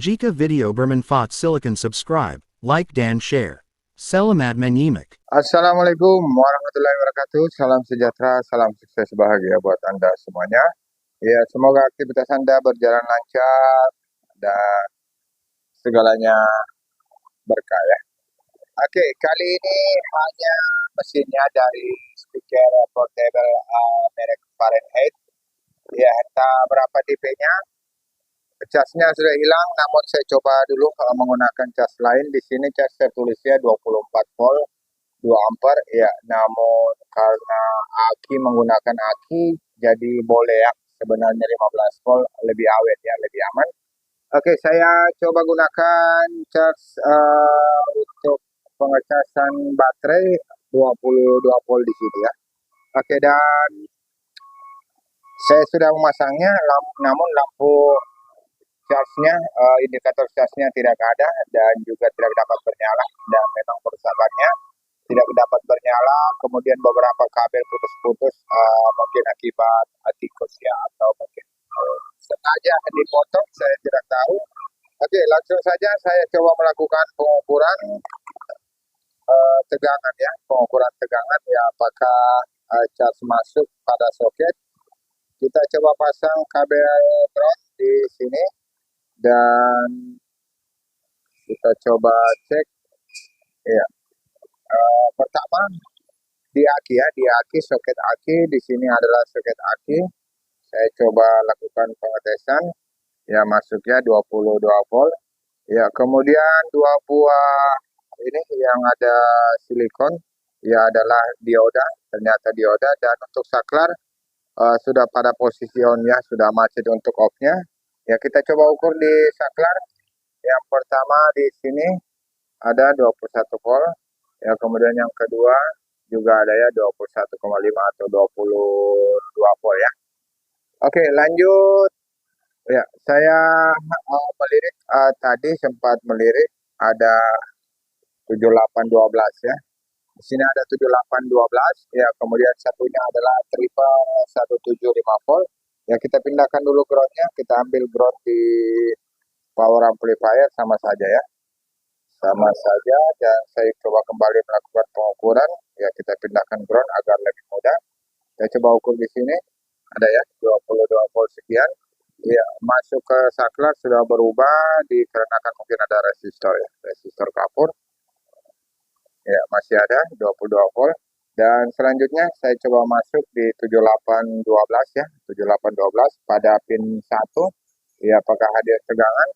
Jika video bermanfaat silakan subscribe, like dan share. Selamat menyimak. Assalamualaikum warahmatullahi wabarakatuh. Salam sejahtera, salam sukses bahagia buat Anda semuanya. Ya, semoga aktivitas Anda berjalan lancar dan segalanya berkah ya. Oke, kali ini hanya mesinnya dari speaker portable merek Fahrenheit. Ya, entah berapa tipenya. Casnya sudah hilang, namun saya coba dulu menggunakan cas lain. Di sini cas tertulisnya 24 volt 2 ampere ya, namun karena aki menggunakan aki jadi boleh ya, sebenarnya 15 volt lebih awet ya, lebih aman. Oke, saya coba gunakan cas untuk pengecasan baterai 22 volt di sini ya. Oke, dan saya sudah memasangnya, namun lampu charge-nya, indikator charge-nya tidak ada dan juga tidak dapat bernyala, dan memang kerusakannya tidak dapat bernyala. Kemudian beberapa kabel putus-putus, mungkin akibat tikus ya, atau mungkin sengaja dipotong, saya tidak tahu. Oke, langsung saja saya coba melakukan pengukuran tegangan ya, pengukuran tegangan ya, apakah charge masuk pada soket. Kita coba pasang kabel ground di sini dan kita coba cek ya. Pertama di aki ya, di aki, soket aki. Di sini adalah soket aki. Saya coba lakukan pengetesan ya, masuknya 22 volt ya. Kemudian dua buah ini yang ada silikon ya adalah dioda, ternyata dioda. Dan untuk saklar sudah pada posisi on ya, sudah macet untuk off-nya ya. Kita coba ukur di saklar. Yang pertama di sini ada 21 volt ya, kemudian yang kedua juga ada ya 21,5 atau 22 volt ya. Oke, lanjut ya. Saya melirik tadi sempat melirik ada 7812 ya. Di sini ada 7812 ya, kemudian satunya adalah triple 175 volt ya. Kita pindahkan dulu groundnya, kita ambil ground di power amplifier, sama saja ya, sama saja. Dan saya coba kembali melakukan pengukuran ya, kita pindahkan ground agar lebih mudah. Saya coba ukur di sini ada ya 22 volt sekian ya. Masuk ke saklar sudah berubah dikarenakan mungkin ada resistor ya, resistor kapur ya, masih ada 22 volt. Dan selanjutnya saya coba masuk di 7812 ya, 7812 pada pin 1 ya, apakah hadir tegangan,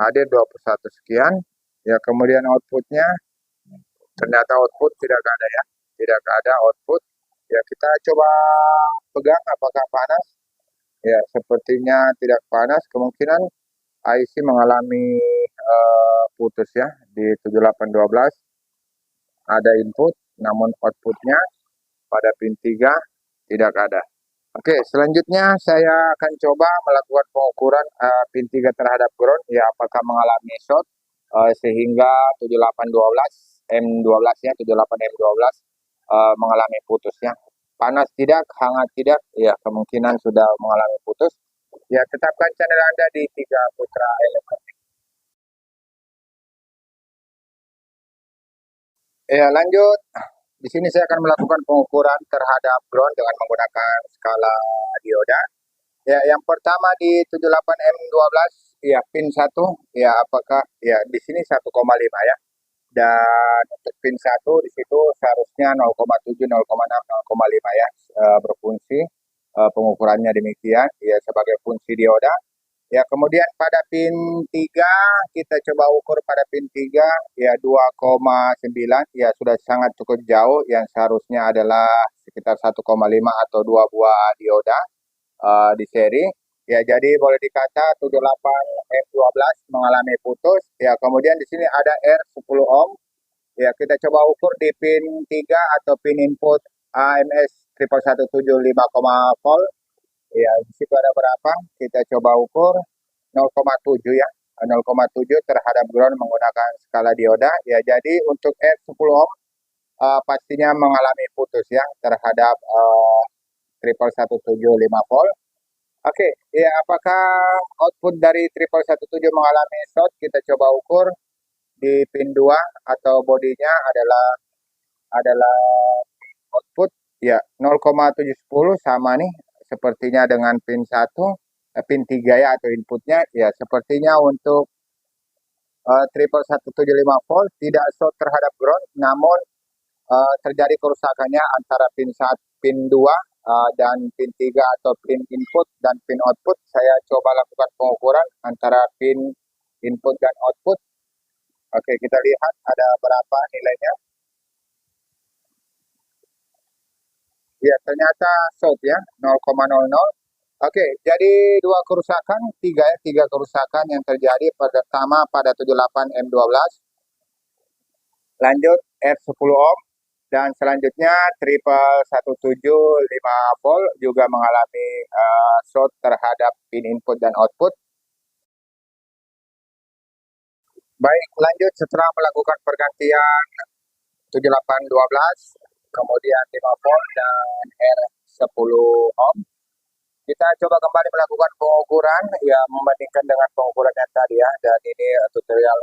hadir 21 sekian ya. Kemudian outputnya ternyata output tidak ada ya, tidak ada output ya. Kita coba pegang apakah panas ya, sepertinya tidak panas. Kemungkinan IC mengalami putus ya. Di 7812 ada input, namun outputnya pada pin 3 tidak ada. Oke, selanjutnya saya akan coba melakukan pengukuran pin 3 terhadap ground ya, apakah mengalami short sehingga 7812 M12 ya, 78M12 mengalami putusnya. Panas tidak, hangat tidak ya, kemungkinan sudah mengalami putus ya. Tetapkan channel Anda di 3 Putra Elektronik ya. Lanjut, di sini saya akan melakukan pengukuran terhadap ground dengan menggunakan skala dioda ya. Yang pertama di 78M12 ya, pin 1 ya, apakah ya di sini 1,5 ya. Dan untuk pin 1 di situ seharusnya 0,7, 0,6, 0,5 ya, berfungsi. Pengukurannya demikian ya, sebagai fungsi dioda ya. Kemudian pada pin 3 kita coba ukur pada pin 3 ya, 2,9 ya, sudah sangat cukup jauh. Yang seharusnya adalah sekitar 1,5 atau 2 buah dioda di seri ya. Jadi boleh dikata 78M12 mengalami putus ya. Kemudian di sini ada R10 ohm ya. Kita coba ukur di pin 3 atau pin input AMS 11175 volt ya. Di situ ada berapa? Kita coba ukur 0,7 ya, 0,7 terhadap ground menggunakan skala dioda ya. Jadi untuk R10 ohm pastinya mengalami putus ya terhadap 11175 volt. Oke, ya apakah output dari 1117 mengalami short? Kita coba ukur di pin 2 atau bodinya adalah output ya 0,710 sama nih sepertinya dengan pin 1, pin 3 ya atau inputnya ya sepertinya untuk 1117 volt tidak short terhadap ground namun terjadi kerusakannya antara pin 1, pin 2 dan pin 3 atau pin input dan pin output. Saya coba lakukan pengukuran antara pin input dan output. Oke, kita lihat ada berapa nilainya. Ya, ternyata short ya, 0,00. Oke, jadi dua kerusakan, tiga kerusakan yang terjadi pertama pada 78M12, lanjut R10 ohm, dan selanjutnya triple 175 volt juga mengalami short terhadap pin input dan output. Baik, lanjut setelah melakukan pergantian 7812, kemudian 5 volt dan R10 ohm, kita coba kembali melakukan pengukuran ya membandingkan dengan pengukuran yang tadi ya, dan ini tutorial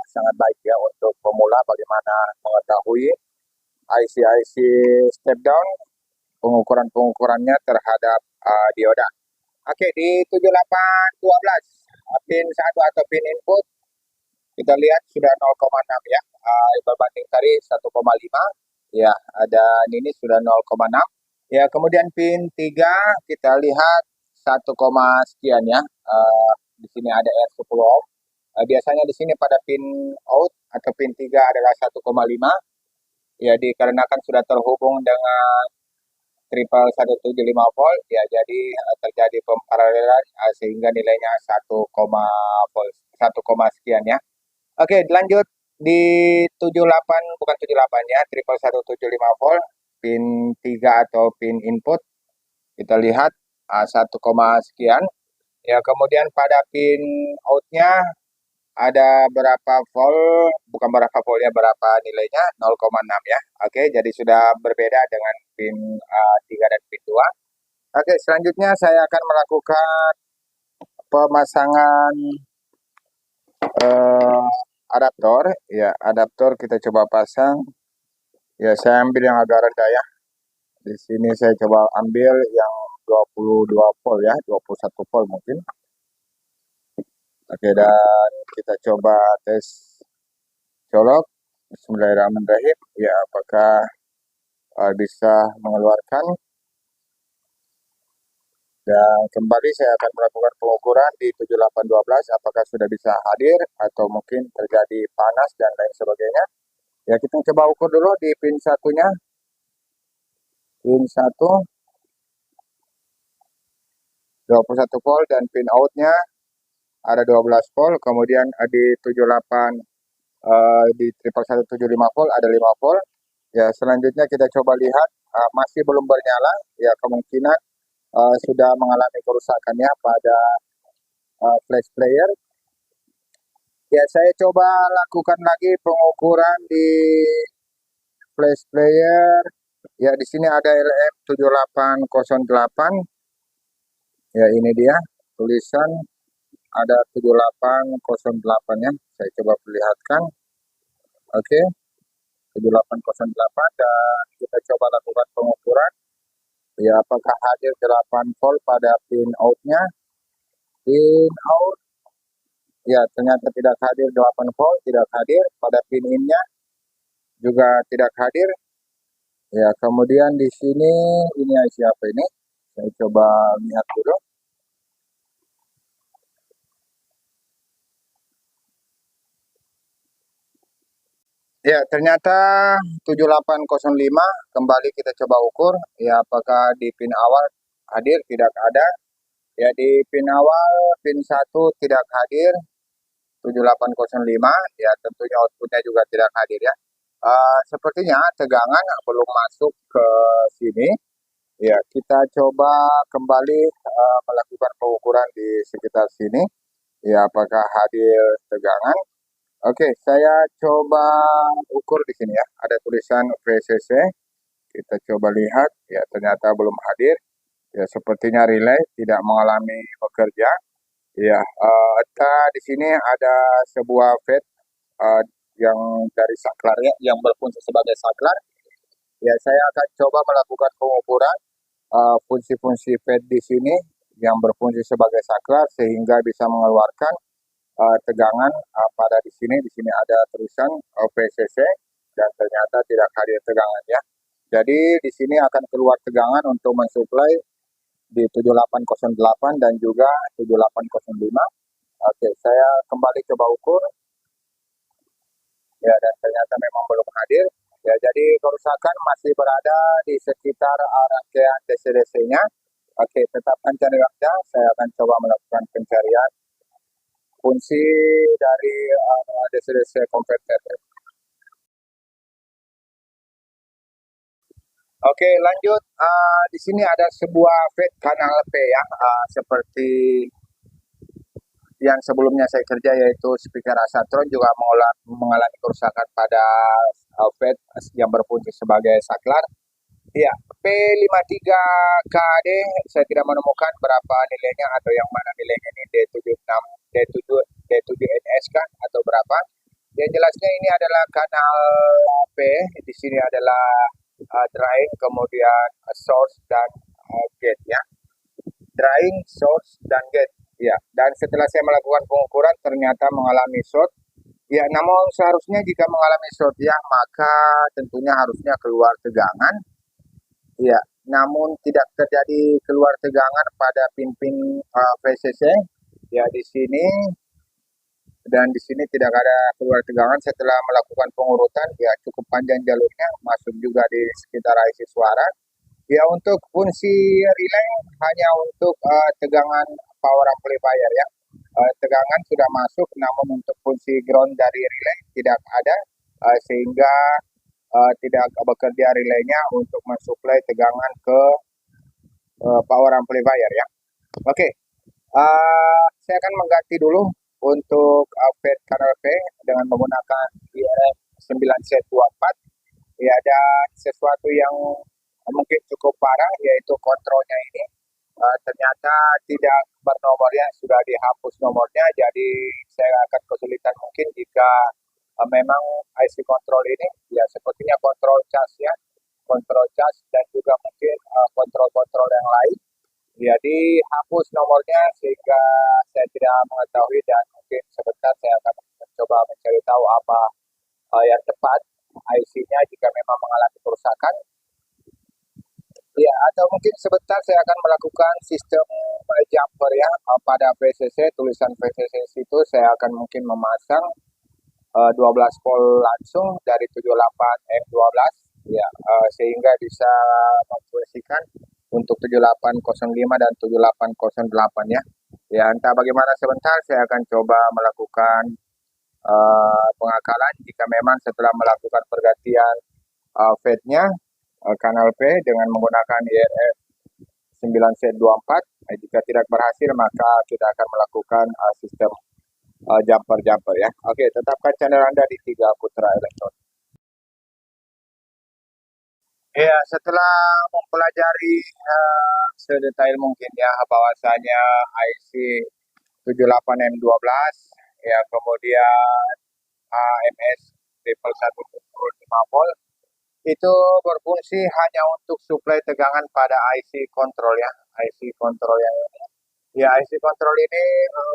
sangat baik ya untuk pemula bagaimana mengetahui IC-IC step down pengukuran-pengukurannya terhadap dioda. Oke, di 7812 pin 1 atau pin input kita lihat sudah 0,6 ya, berbanding tadi 1,5 ya, ada ini sudah 0,6 ya. Kemudian pin 3 kita lihat 1, sekian ya, di sini ada R10 ohm. Biasanya di sini pada pin out atau pin 3 adalah 1,5 ya, dikarenakan sudah terhubung dengan triple 175 volt ya, jadi terjadi pemparalelan sehingga nilainya 1, sekian ya. Oke, lanjut di 78 bukan 78 ya, triple 175 volt pin 3 atau pin input kita lihat 1, sekian ya. Kemudian pada pin outnya ada berapa volt, bukan berapa volt ya, berapa nilainya, 0,6 ya. Oke, jadi sudah berbeda dengan pin 3 dan pin 2. Oke, selanjutnya saya akan melakukan pemasangan adaptor. Ya, adaptor kita coba pasang. Ya, saya ambil yang agak rendah ya. Di sini saya coba ambil yang 22 volt ya, 21 volt mungkin. Oke, dan kita coba tes colok. Bismillahirrahmanirrahim. Ya, apakah bisa mengeluarkan? Dan kembali saya akan melakukan pengukuran di 7812 apakah sudah bisa hadir atau mungkin terjadi panas dan lain sebagainya. Ya, kita coba ukur dulu di pin satunya. Pin 1 21 volt dan pin outnya ada 12 volt. Kemudian di 78 di triple 175 volt ada 5 volt. Ya, selanjutnya kita coba lihat masih belum bernyala. Ya, kemungkinan sudah mengalami kerusakannya pada flash player. Ya, saya coba lakukan lagi pengukuran di flash player. Ya, di sini ada LM7808. Ya, ini dia tulisan ada 7808 ya. Saya coba perlihatkan. Oke, 7808 dan kita coba lakukan pengukuran. Ya, apakah hadir 8 volt pada pin outnya? Pin out ya, ternyata tidak hadir 8 volt, tidak hadir pada pin innya juga tidak hadir. Ya, kemudian di sini ini siapa ini? Saya coba lihat dulu. Ya, ternyata 7805 kembali kita coba ukur. Ya, apakah di pin awal hadir? Tidak ada. Ya, di pin awal pin 1 tidak hadir. 7805 ya, tentunya outputnya juga tidak hadir ya. Sepertinya tegangan belum masuk ke sini. Ya, kita coba kembali melakukan pengukuran di sekitar sini. Ya, apakah hadir tegangan? Oke, saya coba ukur di sini ya. Ada tulisan VCC. Kita coba lihat. Ya, ternyata belum hadir. Ya, sepertinya relay tidak mengalami bekerja. Ya, entah di sini ada sebuah FET eh, yang dari saklar ya, yang berfungsi sebagai saklar. Ya, saya akan coba melakukan pengukuran fungsi-fungsi FET di sini yang berfungsi sebagai saklar sehingga bisa mengeluarkan tegangan pada di sini. Di sini ada tulisan VCC dan ternyata tidak hadir tegangan ya. Jadi di sini akan keluar tegangan untuk mensuplai di 7808 dan juga 7805. Oke, saya kembali coba ukur ya dan ternyata memang belum hadir. Ya, jadi kerusakan masih berada di sekitar rangkaian DC-DC-nya. Oke, tetapkan cari waktu. Saya akan coba melakukan pencarian fungsi dari DC-DC konverter. Oke, lanjut. Di sini ada sebuah feed kanal P ya, seperti yang sebelumnya saya kerja yaitu speaker Asatron juga mengalami kerusakan pada feed yang berfungsi sebagai saklar. Iya, P53KD saya tidak menemukan berapa nilainya atau yang mana nilainya ini D76, D7, D7NS kan atau berapa. Yang jelasnya ini adalah kanal P, di sini adalah drain, kemudian source dan gate ya. Drain, source dan gate. Ya, dan setelah saya melakukan pengukuran ternyata mengalami short. Ya, namun seharusnya jika mengalami short ya, maka tentunya harusnya keluar tegangan. Ya, namun tidak terjadi keluar tegangan pada pin-pin VCC. Ya, di sini dan di sini tidak ada keluar tegangan setelah melakukan pengurutan. Ya, cukup panjang jalurnya, masuk juga di sekitar IC suara. Ya, untuk fungsi relay hanya untuk tegangan power amplifier ya. Tegangan sudah masuk, namun untuk fungsi ground dari relay tidak ada, sehingga tidak bekerja relaynya untuk mensuplai tegangan ke power amplifier ya. Oke, saya akan mengganti dulu untuk FET kanal P dengan menggunakan IRF 9Z24. Ya, ada sesuatu yang mungkin cukup parah yaitu kontrolnya ini ternyata tidak bernomor ya, sudah dihapus nomornya, jadi saya akan kesulitan mungkin jika memang IC kontrol ini ya sepertinya kontrol cas ya, kontrol cas dan juga mungkin kontrol-kontrol yang lain. Jadi hapus nomornya sehingga saya tidak mengetahui dan mungkin sebentar saya akan mencoba mencari tahu apa yang tepat IC-nya jika memang mengalami kerusakan. Ya, atau mungkin sebentar saya akan melakukan sistem jumper ya pada VCC, tulisan VCC itu saya akan mungkin memasang 12 volt langsung dari 78M12 ya, sehingga bisa memfungsikan untuk 7805 dan 7808 ya. Ya, entah bagaimana sebentar saya akan coba melakukan pengakalan jika memang setelah melakukan pergantian FET-nya kanal P dengan menggunakan IRF 9Z24. Jika tidak berhasil maka kita akan melakukan sistem jumper ya. Oke, tetapkan channel Anda di 3 Putra Elektron. Ya, setelah mempelajari sedetail mungkin ya bahwasanya IC 78M12 ya, kemudian AMS triple 1 volt itu berfungsi hanya untuk suplai tegangan pada IC kontrol ya, IC kontrol yang ini. Ya, IC kontrol ini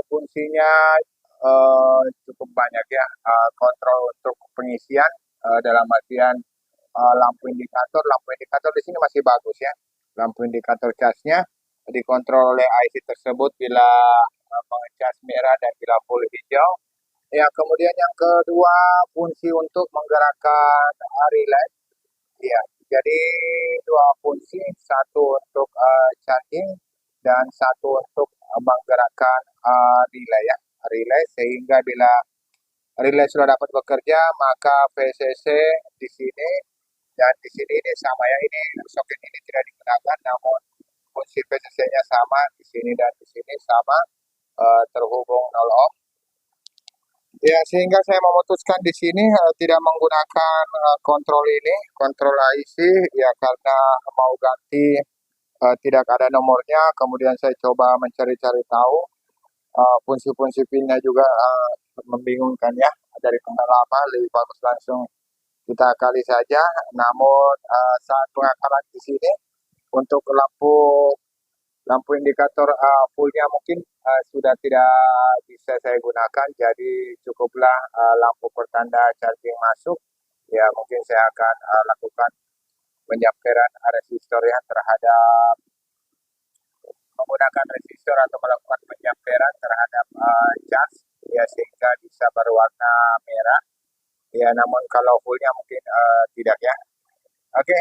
fungsinya cukup banyak ya, kontrol untuk pengisian dalam artian lampu indikator di sini masih bagus ya. Lampu indikator casnya dikontrol oleh IC tersebut bila mengecas merah dan bila full hijau. Ya, kemudian yang kedua fungsi untuk menggerakkan relay. Ya, jadi dua fungsi, satu untuk charging dan satu untuk menggerakkan relay ya, relay sehingga bila relay sudah dapat bekerja maka VCC di sini dan di sini ini sama ya, ini soket ini tidak digunakan namun fungsi VCC-nya sama di sini dan di sini sama, terhubung 0 ohm. Ya, sehingga saya memutuskan di sini tidak menggunakan kontrol ini, kontrol IC ya, karena mau ganti tidak ada nomornya. Kemudian saya coba mencari-cari tahu, fungsi-fungsi pinnya juga membingungkan ya. Daripada lama lebih bagus langsung kita kali saja. Namun saat pengakaran di sini untuk lampu lampu indikator fullnya mungkin sudah tidak bisa saya gunakan, jadi cukuplah lampu pertanda charging masuk. Ya mungkin saya akan lakukan penjamperan resistor ya terhadap menggunakan resistor atau melakukan penjamperan terhadap cas ya sehingga bisa berwarna merah. Ya namun kalau fullnya mungkin tidak ya. Oke.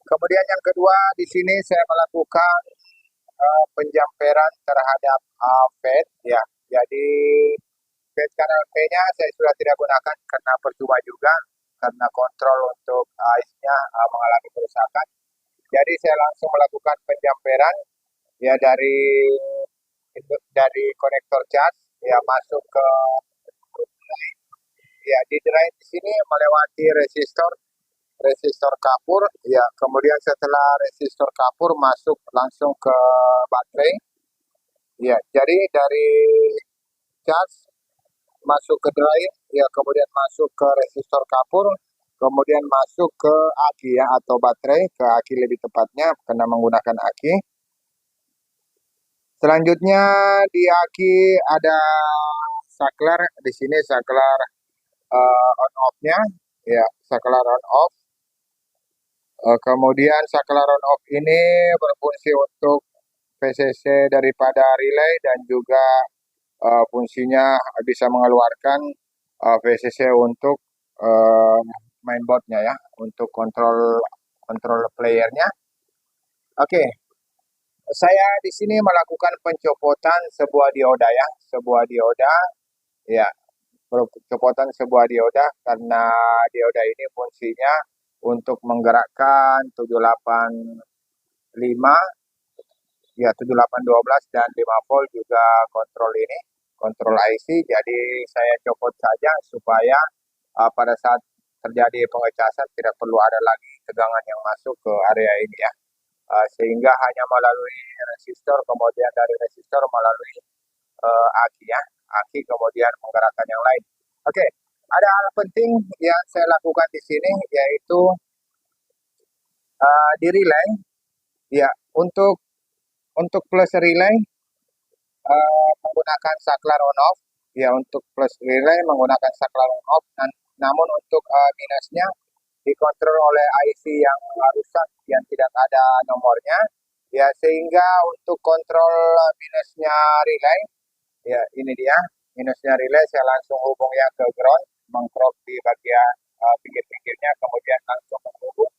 Kemudian yang kedua di sini saya melakukan penjamperan terhadap fed ya. Jadi fed kanal P-nya saya sudah tidak gunakan karena percuma juga karena kontrol untuk ICE-nya mengalami kerusakan. Jadi saya langsung melakukan penjamperan ya dari konektor cas ya masuk ke ya di drain di sini melewati resistor kapur ya, kemudian setelah resistor kapur masuk langsung ke baterai ya. Jadi dari cas masuk ke drain ya, kemudian masuk ke resistor kapur, kemudian masuk ke aki ya atau baterai, ke aki lebih tepatnya karena menggunakan aki. Selanjutnya di aki ada saklar, di sini saklar on off-nya ya, saklar on off. Kemudian saklar on off ini berfungsi untuk VCC daripada relay dan juga fungsinya bisa mengeluarkan VCC untuk mainboardnya ya, untuk kontrol playernya. Oke, saya di sini melakukan pencopotan sebuah dioda ya, ya, pencopotan sebuah dioda karena dioda ini fungsinya untuk menggerakkan 785 ya, 7812 dan 5 volt juga kontrol ini, kontrol IC. Jadi saya copot saja supaya pada saat terjadi pengecasan tidak perlu ada lagi tegangan yang masuk ke area ini ya. Sehingga hanya melalui resistor, kemudian dari resistor melalui aki ya, aki kemudian menggerakkan yang lain. Oke, ada hal penting yang saya lakukan di sini yaitu di relay ya, untuk plus relay menggunakan saklar on off ya, untuk plus relay menggunakan saklar on off, namun untuk minusnya dikontrol oleh IC yang rusak yang tidak ada nomornya ya, sehingga untuk kontrol minusnya relay ya, ini dia minusnya relay, saya langsung hubung ya ke ground, mengkrop di bagian pinggir-pinggirnya, kemudian langsung menghubung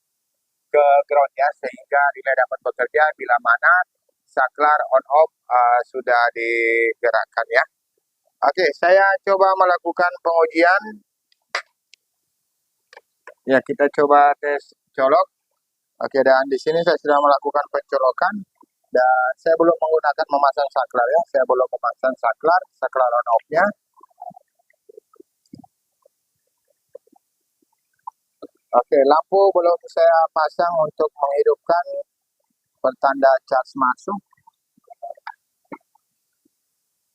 ke ground ya, sehingga relay dapat bekerja bila mana saklar on off sudah digerakkan ya. Oke, saya coba melakukan pengujian ya, kita coba tes colok. Oke, dan di sini saya sudah melakukan pencolokan dan saya belum menggunakan memasang saklar ya, saya belum memasang saklar on off-nya. Oke, lampu belum saya pasang untuk menghidupkan pertanda charge masuk.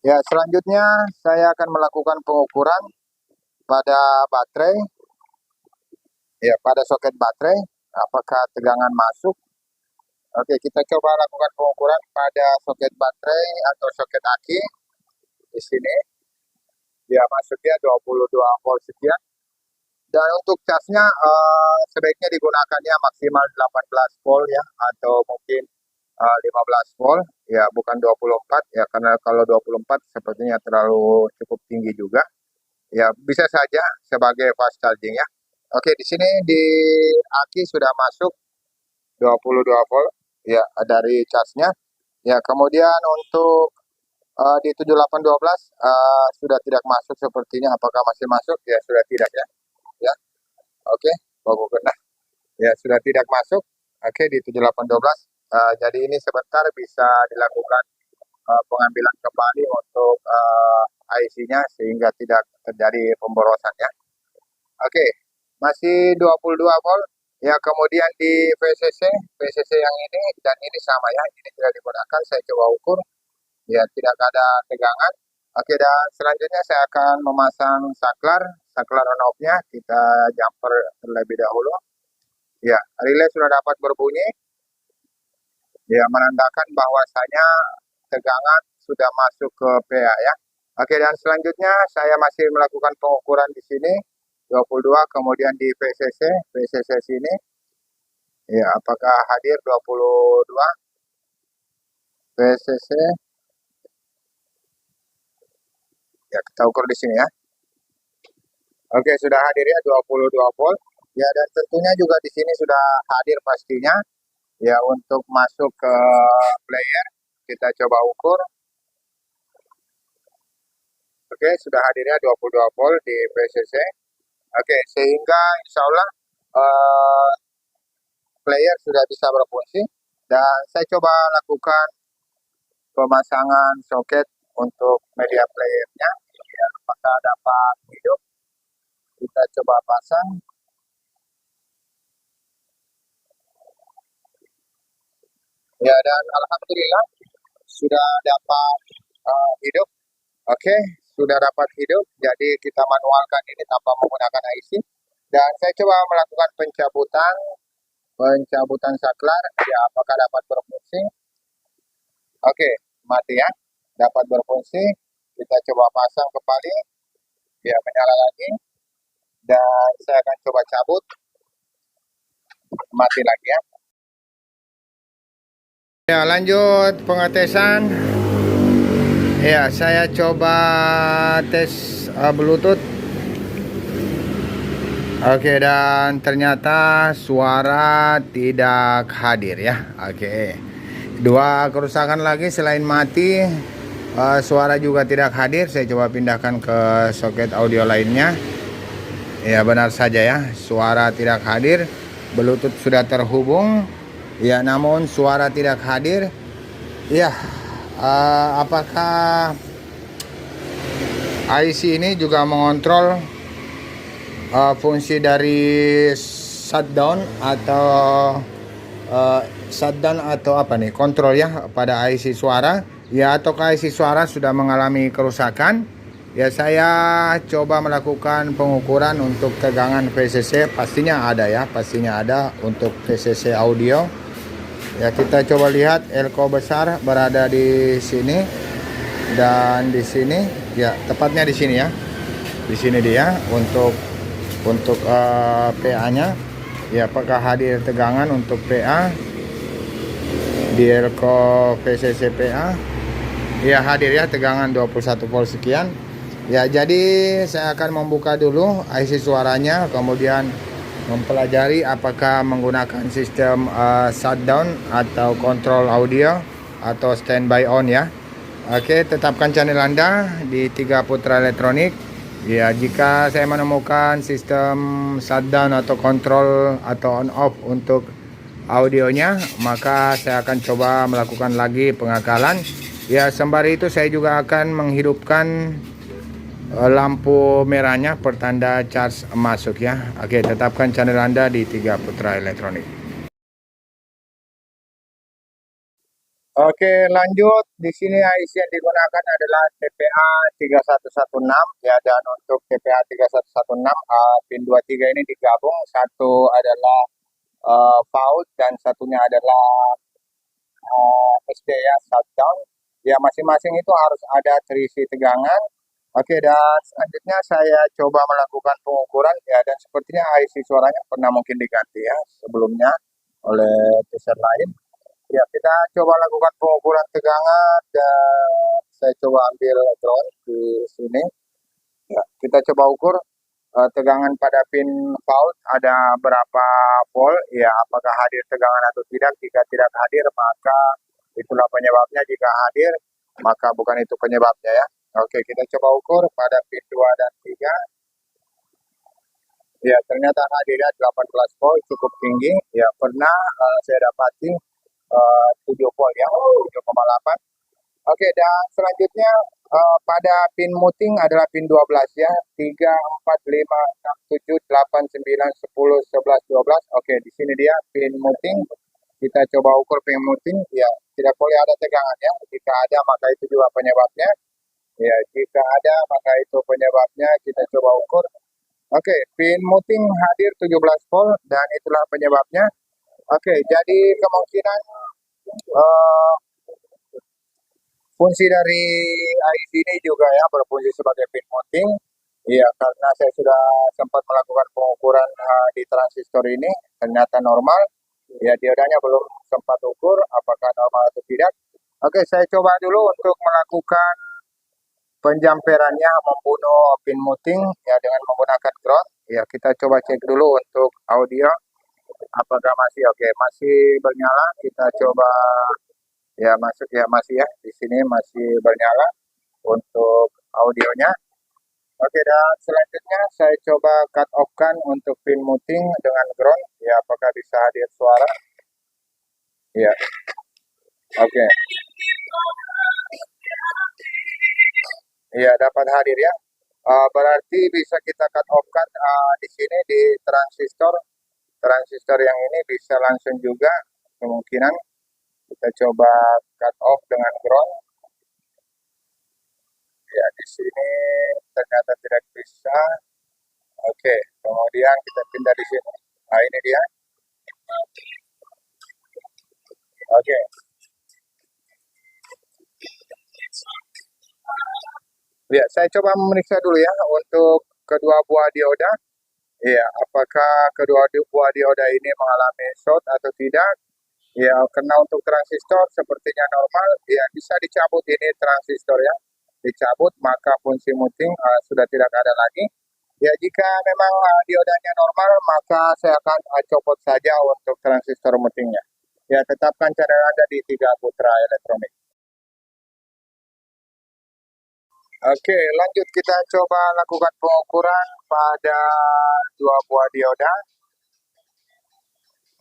Ya, selanjutnya saya akan melakukan pengukuran pada baterai ya, pada soket baterai apakah tegangan masuk. Oke, kita coba lakukan pengukuran pada soket baterai atau soket aki. Di sini dia masuknya 22 volt sekian. Dan untuk casnya sebaiknya digunakannya maksimal 18 volt ya, atau mungkin 15 volt ya, bukan 24 ya, karena kalau 24 sepertinya terlalu cukup tinggi juga. Ya, bisa saja sebagai fast charging ya. Oke, di sini di aki sudah masuk 22 volt ya dari casnya. Ya, kemudian untuk di 7812 sudah tidak masuk sepertinya. Apakah masih masuk? Ya, sudah tidak ya. Ya. Oke, bagus. Nah, ya sudah tidak masuk. Oke, di 7812. Jadi ini sebentar bisa dilakukan pengambilan kembali untuk IC-nya sehingga tidak terjadi pemborosan ya. Oke, masih 22 volt Ya, kemudian di VCC yang ini dan ini sama ya, ini tidak digunakan. Saya coba ukur, ya tidak ada tegangan. Oke, dan selanjutnya saya akan memasang saklar on off-nya. Kita jumper terlebih dahulu. Ya, relay sudah dapat berbunyi. Ya, menandakan bahwasanya tegangan sudah masuk ke PA ya. Oke, dan selanjutnya saya masih melakukan pengukuran di sini 22, kemudian di VCC sini. Ya, apakah hadir 22 VCC? Ya, kita ukur di sini ya. Oke, sudah hadir ya 22 volt. Ya, dan tentunya juga di sini sudah hadir pastinya. Ya, untuk masuk ke player, kita coba ukur. Oke, sudah hadirnya 22 volt di VCC. Oke, sehingga insya Allah player sudah bisa berfungsi. Dan saya coba lakukan pemasangan soket untuk media playernya. Ya, apakah dapat hidup? Kita coba pasang. Ya, dan alhamdulillah sudah dapat hidup. Oke, sudah dapat hidup. Jadi kita manualkan ini tanpa menggunakan IC. Dan saya coba melakukan pencabutan saklar. Ya, apakah dapat berfungsi? Oke, mati ya. Dapat berfungsi. Kita coba pasang kembali. Ya, menyala lagi. Dan saya akan coba cabut. Mati lagi ya. Ya, lanjut pengetesan. Ya, saya coba tes Bluetooth. Oke, dan ternyata suara tidak hadir ya. Oke. Dua kerusakan lagi selain mati, suara juga tidak hadir. Saya coba pindahkan ke soket audio lainnya. Ya, benar saja ya, suara tidak hadir. Bluetooth sudah terhubung. Ya, namun suara tidak hadir. Ya, apakah IC ini juga mengontrol fungsi dari shutdown atau apa nih, kontrol ya pada IC suara ya, atau IC suara sudah mengalami kerusakan ya. Saya coba melakukan pengukuran untuk tegangan VCC, pastinya ada untuk VCC audio ya. Kita coba lihat elko besar berada di sini dan di sini ya, tepatnya di sini ya, di sini dia untuk PA-nya ya. Apakah hadir tegangan untuk PA di elko VCC PA? Ya, hadir ya, tegangan 21 volt sekian ya. Jadi saya akan membuka dulu IC suaranya, kemudian mempelajari apakah menggunakan sistem shutdown atau kontrol audio atau standby on ya. Oke, tetapkan channel Anda di 3 Putra Elektronik. Ya, jika saya menemukan sistem shutdown atau kontrol atau on off untuk audionya, maka saya akan coba melakukan lagi pengakalan. Ya, sembari itu saya juga akan menghidupkan lampu merahnya pertanda charge masuk ya. Oke, tetapkan channel Anda di 3 Putra Elektronik. Oke, lanjut. Di sini IC yang digunakan adalah TPA 3116 ya, dan untuk TPA 3116 pin 23 ini digabung, satu adalah PAUD dan satunya adalah SD ya, shutdown. Ya, masing-masing itu harus ada terisi tegangan. Oke, dan selanjutnya saya coba melakukan pengukuran ya, dan sepertinya IC suaranya pernah mungkin diganti ya sebelumnya oleh teaser lain. Ya, kita coba lakukan pengukuran tegangan dan saya coba ambil drone di sini. Ya, kita coba ukur tegangan pada pin PAUD ada berapa volt. Ya, apakah hadir tegangan atau tidak. Jika tidak hadir, maka itulah penyebabnya. Jika hadir, maka bukan itu penyebabnya ya. Oke, kita coba ukur pada pin 2 dan 3. Ya, ternyata hadirnya 18 volt, cukup tinggi. Ya, pernah saya dapati 7 volt ya, 7,8. Oke, dan selanjutnya Pada pin muting adalah pin 12 ya. 3, 4, 5, 6, 7, 8, 9, 10, 11, 12. Oke, di sini dia pin muting. Kita coba ukur pin muting. Ya, tidak boleh ada tegangan ya. Jika ada maka itu juga penyebabnya. Ya, jika ada maka itu penyebabnya. Kita coba ukur. Oke, pin muting hadir 17 volt dan itulah penyebabnya. Oke, jadi kemungkinan eh, fungsi dari IC ini juga ya berfungsi sebagai pin mounting. Iya, karena saya sudah sempat melakukan pengukuran di transistor ini, ternyata normal. Ya, diodanya belum sempat ukur apakah normal atau tidak. Oke, saya coba dulu untuk melakukan penjamperannya membunuh pin muting ya dengan menggunakan ground. Ya, kita coba cek dulu untuk audio apakah masih oke, masih bernyala. Kita coba ya masuk ya masih ya di sini masih bernyala untuk audionya. Oke, dan selanjutnya saya coba cut off-kan untuk pin muting dengan ground. Ya, apakah bisa hadir suara? Ya, oke. Ya, dapat hadir ya. Berarti bisa kita cut off-kan di sini di transistor. Transistor yang ini bisa langsung juga kemungkinan. Kita coba cut off dengan ground. Ya, di sini ternyata tidak bisa. Oke, kemudian kita pindah di sini. Nah, ini dia. Oke, ya, saya coba memeriksa dulu ya untuk kedua buah dioda. Ya, apakah kedua buah dioda ini mengalami short atau tidak? Ya, karena untuk transistor sepertinya normal. Ya, bisa dicabut ini transistor ya. Dicabut, maka fungsi muting sudah tidak ada lagi. Ya, jika memang diodanya normal, maka saya akan copot saja untuk transistor mutingnya. Ya, tetapkan cadangan Anda di 3 putra elektronik. Oke, lanjut kita coba lakukan pengukuran pada dua buah dioda.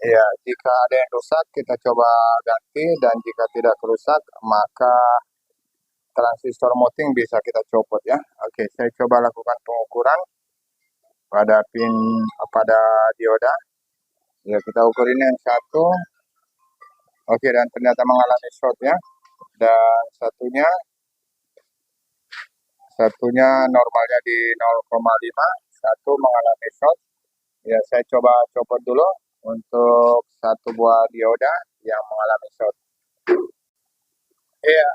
Ya, jika ada yang rusak kita coba ganti dan jika tidak rusak maka transistor muting bisa kita copot ya. Oke, saya coba lakukan pengukuran pada pada dioda. Ya, kita ukur ini yang satu. Oke, dan ternyata mengalami short ya. Dan satunya normalnya di 0,5, satu mengalami short. Ya, saya coba copot dulu untuk satu buah dioda yang mengalami short. Iya,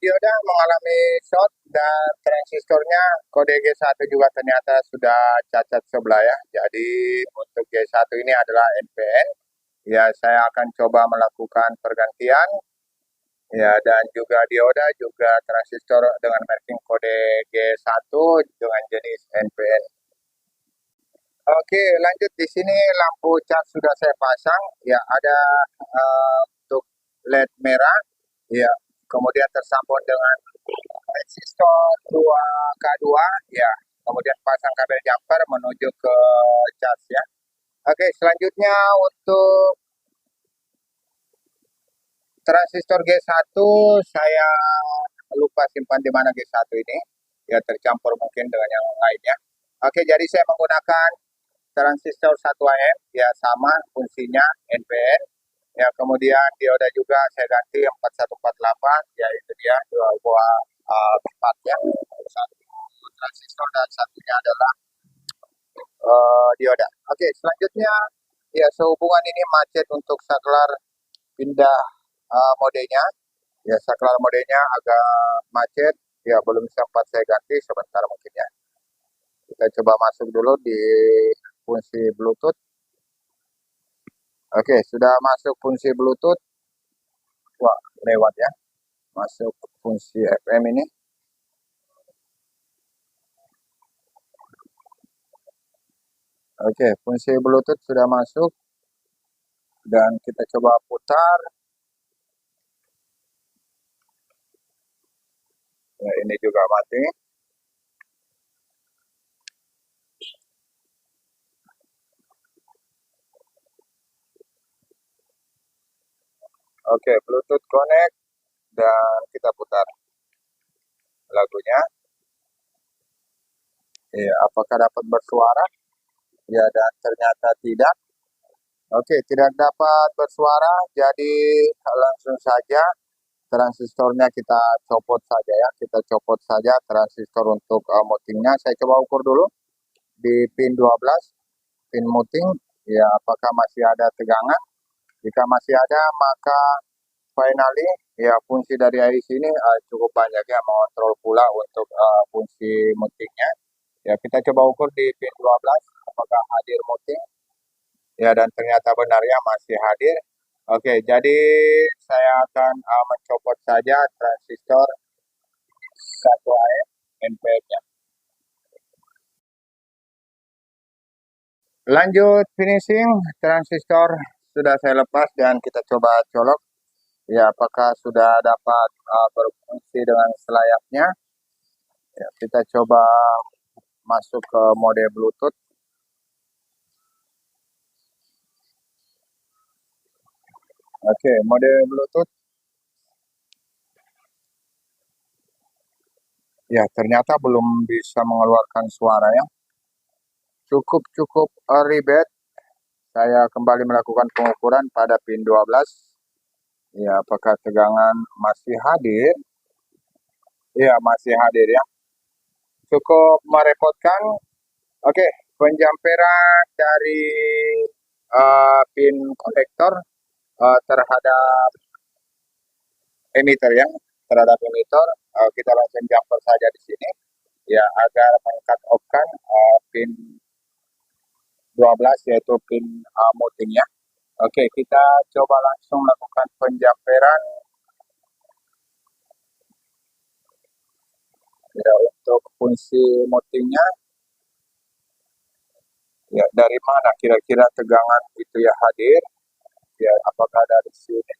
dioda mengalami short dan transistornya kode G1 juga ternyata sudah cacat sebelah ya. Jadi untuk G1 ini adalah NPN. Ya, saya akan coba melakukan pergantian. Ya, dan juga dioda juga transistor dengan merking kode G1 dengan jenis NPN. Oke, lanjut di sini lampu cat sudah saya pasang. Ya, ada untuk LED merah. Ya, kemudian tersambung dengan resistor 2K2. Ya, kemudian pasang kabel jumper menuju ke cas ya. Oke, selanjutnya untuk transistor G1 saya lupa simpan di mana G1 ini. Ya, tercampur mungkin dengan yang lainnya. Oke, jadi saya menggunakan transistor 1AM ya sama fungsinya NPN. Ya, kemudian dioda juga saya ganti 4148 ya itu dia dua buah pipat ya. Satu transistor dan satunya adalah dioda. Oke, selanjutnya ya sehubungan ini macet untuk saklar pindah modenya. Ya, saklar modenya agak macet. Ya, belum sempat saya ganti sebentar mungkin ya. Kita coba masuk dulu di fungsi Bluetooth. Oke, sudah masuk fungsi Bluetooth. Wah, lewat ya. Masuk fungsi FM ini. Oke, fungsi Bluetooth sudah masuk. Dan kita coba putar. Ya, ini juga mati. Oke, Bluetooth connect. Dan kita putar. lagunya. Ya, apakah dapat bersuara? Ya, dan ternyata tidak. Oke, tidak dapat bersuara, jadi langsung saja transistornya kita copot saja ya. Kita copot saja transistor untuk mutingnya. Saya coba ukur dulu di pin 12, pin muting. Ya, apakah masih ada tegangan? Jika masih ada, maka finally ya fungsi dari IC ini cukup banyak ya, mengontrol pula untuk fungsi mutingnya. Ya, kita coba ukur di pin 12 apakah hadir muting. Ya, dan ternyata benar ya, masih hadir. Oke, jadi saya akan mencopot saja transistor 1AM NPN-nya. Lanjut finishing, transistor sudah saya lepas dan kita coba colok. Ya, apakah sudah dapat berfungsi dengan selayaknya? Ya, kita coba masuk ke mode Bluetooth. Oke, mode Bluetooth. Ya, ternyata belum bisa mengeluarkan suara ya. Cukup ribet. Saya kembali melakukan pengukuran pada pin 12. Ya, apakah tegangan masih hadir? Ya, masih hadir ya. Cukup merepotkan. Oke, penjamperan dari pin konektor terhadap emitter ya, terhadap emitter. Kita langsung jumper saja di sini ya, agar meng-cut off-kan pin 12 yaitu pin muting ya. Oke, kita coba langsung lakukan penjamperan ya, untuk fungsi mutingnya. Ya, dari mana kira-kira tegangan itu ya hadir? Ya, apakah dari sini?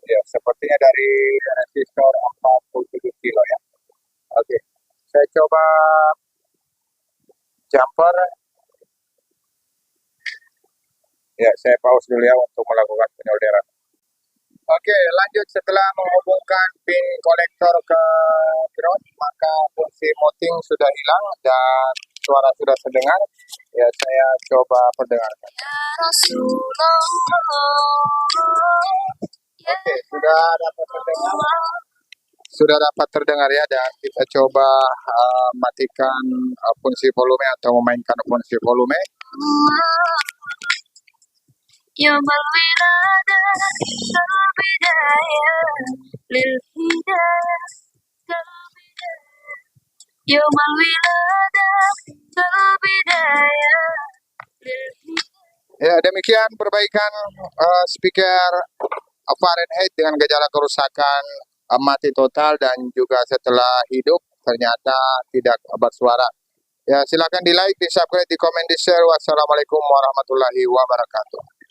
Ya, sepertinya dari resistor 47 kilo ya. Oke, saya coba jumper. Ya, saya pause dulu ya untuk melakukan penyolderan. Oke, lanjut setelah menghubungkan pin kolektor ke ground, maka fungsi muting sudah hilang dan suara sudah terdengar. Ya, saya coba perdengarkan. Oke, sudah dapat terdengar. Sudah dapat terdengar ya, dan kita coba matikan fungsi volume atau memainkan fungsi volume. يوم الولادة كالبداية للهداية كالبداية يوم الولادة كالبداية للهداية. Ya, demikian perbaikan speaker Fahrenheit dengan gejala kerusakan mati total dan juga setelah hidup ternyata tidak bersuara. Ya, silakan di like, di subscribe, di komen, di share. Wassalamualaikum warahmatullahi wabarakatuh.